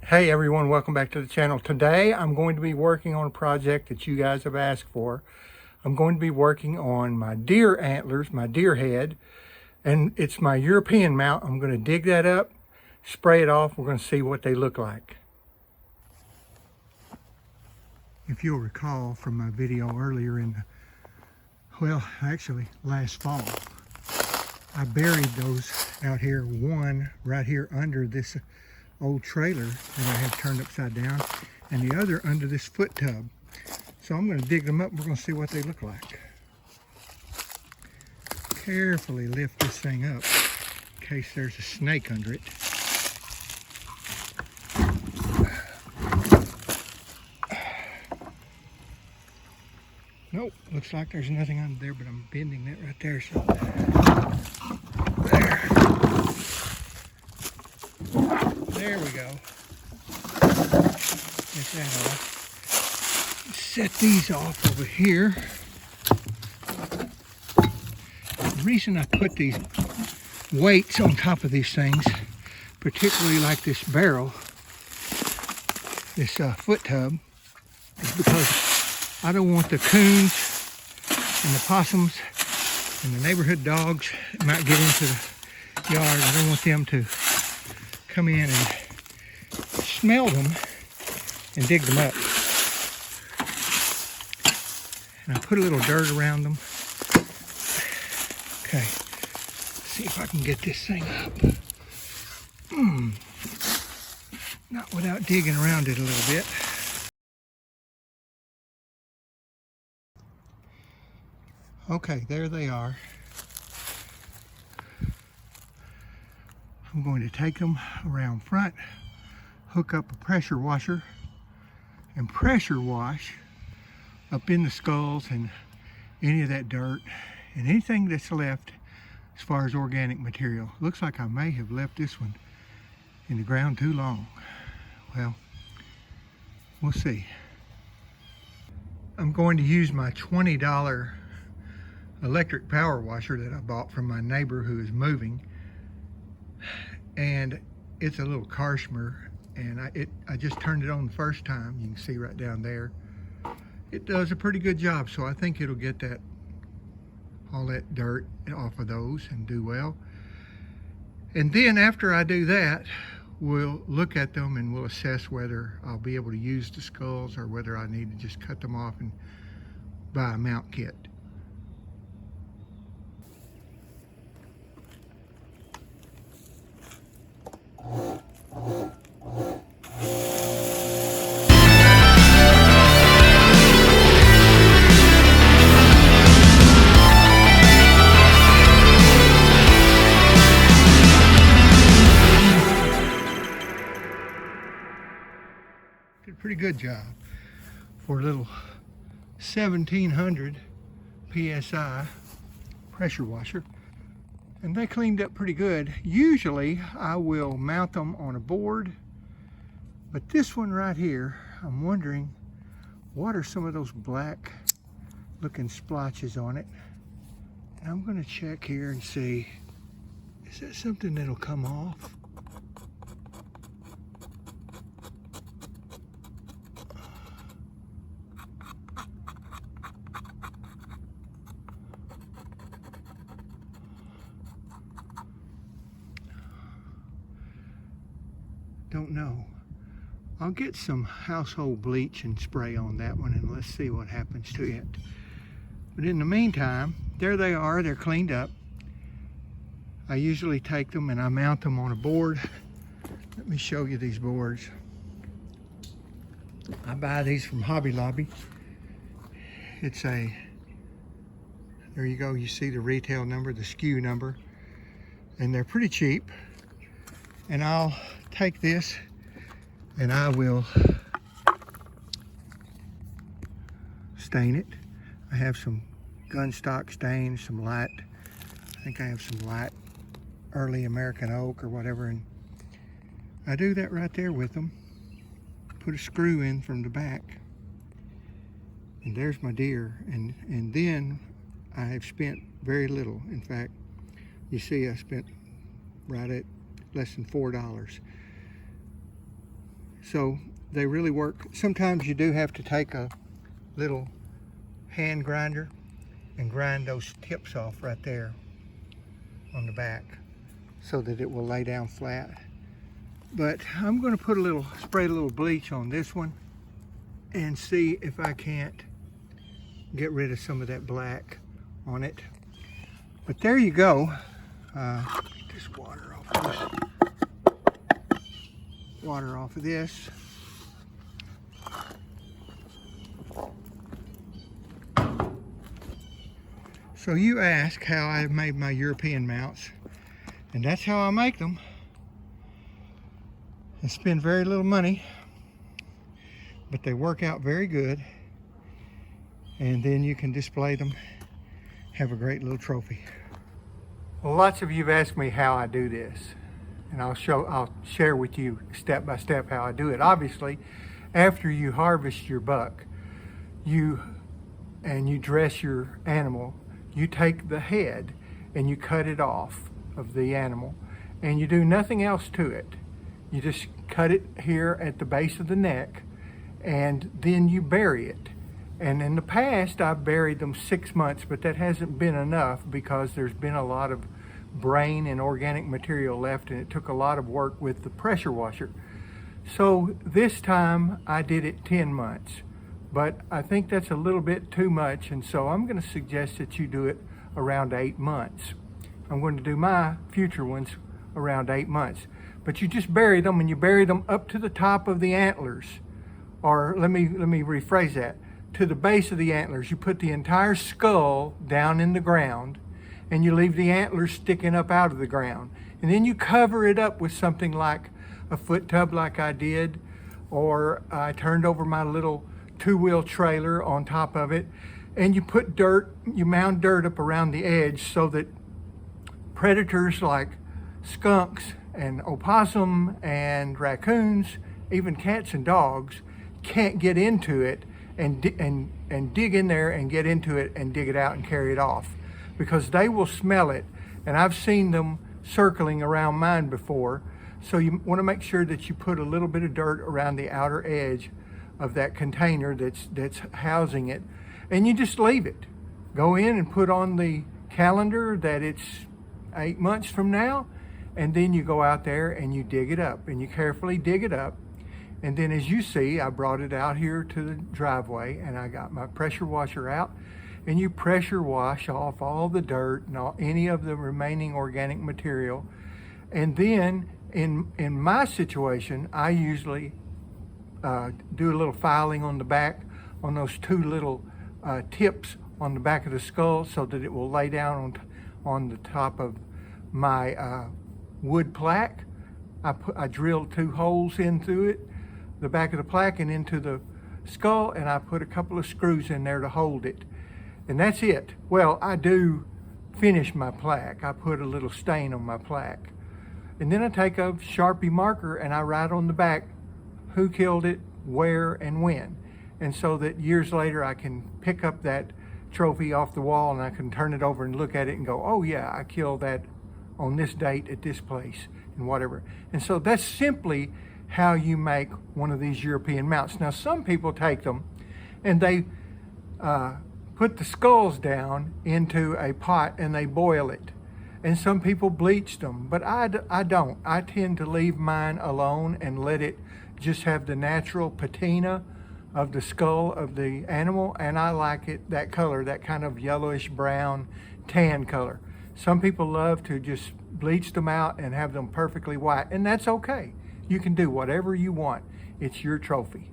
Hey everyone, welcome back to the channel. Today I'm going to be working on a project that you guys have asked for. I'm going to be working on my deer antlers, my deer head, and it's my European mount. I'm going to dig that up, spray it off. We're going to see what they look like. If you'll recall from my video earlier actually last fall, I buried those out here, one right here under this old trailer that I had turned upside down, and the other under this foot tub. So I'm going to dig them up. We're going to see what they look like. Carefully lift this thing up in case there's a snake under it. Nope, looks like there's nothing under there, but I'm bending that right there. So there we go. Get that off. Set these off over here. The reason I put these weights on top of these things, particularly like this barrel, this foot tub, is because I don't want the coons and the possums and the neighborhood dogs that might get into the yard. I don't want them to come in and smell them and dig them up. And I put a little dirt around them. Okay, let's see if I can get this thing up. Not without digging around it a little bit. Okay, there they are. I'm going to take them around front, hook up a pressure washer, and pressure wash up in the skulls and any of that dirt and anything that's left as far as organic material. Looks like I may have left this one in the ground too long. Well, we'll see. I'm going to use my $20 electric power washer that I bought from my neighbor who is moving, and it's a little Karshmer, and I just turned it on the first time. You can see right down there it does a pretty good job, so I think it'll get all that dirt off of those and do well. And then after I do that, we'll look at them and we'll assess whether I'll be able to use the skulls or whether I need to just cut them off and buy a mount kit. Did a pretty good job for a little 1700 psi pressure washer, and they cleaned up pretty good. Usually I will mount them on a board, but this one right here, I'm wondering what are some of those black looking splotches on it. And I'm going to check here and see, is that something that'll come off? Don't know. I'll get some household bleach and spray on that one, and let's see what happens to it. But in the meantime, there they are. They're cleaned up. I usually take them and I mount them on a board. Let me show you these boards. I buy these from Hobby Lobby. It's there you go. You see the retail number, the SKU number, and they're pretty cheap. And I'll take this and I will stain it. I have some gun stock stains, some light, I think I have some light early American oak or whatever, and I do that right there with them. Put a screw in from the back, and there's my deer, and then I have spent very little. In fact, you see I spent right at less than $4. So they really work. Sometimes you do have to take a little hand grinder and grind those tips off right there on the back so that it will lay down flat. But I'm going to spray a little bleach on this one and see if I can't get rid of some of that black on it. But there you go. Get this water off of this. So you ask how I made my European mounts, and that's how I make them. I spend very little money, but they work out very good, and then you can display them, have a great little trophy. Well, lots of you have asked me how I do this, and I'll share with you step by step how I do it. Obviously, after you harvest your buck, you dress your animal, you take the head and you cut it off of the animal, and you do nothing else to it. You just cut it here at the base of the neck, and then you bury it. And in the past, I've buried them 6 months, but that hasn't been enough because there's been a lot of brain and organic material left, and it took a lot of work with the pressure washer. So this time I did it 10 months, but I think that's a little bit too much, and so I'm going to suggest that you do it around 8 months. I'm going to do my future ones around 8 months. But you just bury them, and you bury them up to the top of the antlers. Or let me rephrase that. To the base of the antlers. You put the entire skull down in the ground, and you leave the antlers sticking up out of the ground. And then you cover it up with something like a foot tub like I did, or I turned over my little 2-wheel trailer on top of it, and you put dirt, you mound dirt up around the edge so that predators like skunks and opossum and raccoons, even cats and dogs, can't get into it and dig in there and get into it and dig it out and carry it off, because they will smell it. And I've seen them circling around mine before. So you want to make sure that you put a little bit of dirt around the outer edge of that container that's housing it, and you just leave it. Go in and put on the calendar that it's 8 months from now, and then you go out there and you dig it up, and you carefully dig it up. And then, as you see, I brought it out here to the driveway, and I got my pressure washer out, and you pressure wash off all the dirt and any of the remaining organic material. And then in my situation, I usually do a little filing on the back on those 2 little tips on the back of the skull, so that it will lay down on the top of my wood plaque. I drilled 2 holes into it, the back of the plaque and into the skull, and I put a couple of screws in there to hold it. And that's it. Well, I do finish my plaque. I put a little stain on my plaque. And then I take a Sharpie marker and I write on the back who killed it, where, and when. And so that years later I can pick up that trophy off the wall and I can turn it over and look at it and go, oh yeah, I killed that on this date at this place and whatever. And so that's simply how you make one of these European mounts. Now, some people take them and they put the skulls down into a pot and they boil it. And some people bleach them, but I don't. I tend to leave mine alone and let it just have the natural patina of the skull of the animal, and I like it that color, that kind of yellowish brown tan color. Some people love to just bleach them out and have them perfectly white, and that's okay. You can do whatever you want. It's your trophy.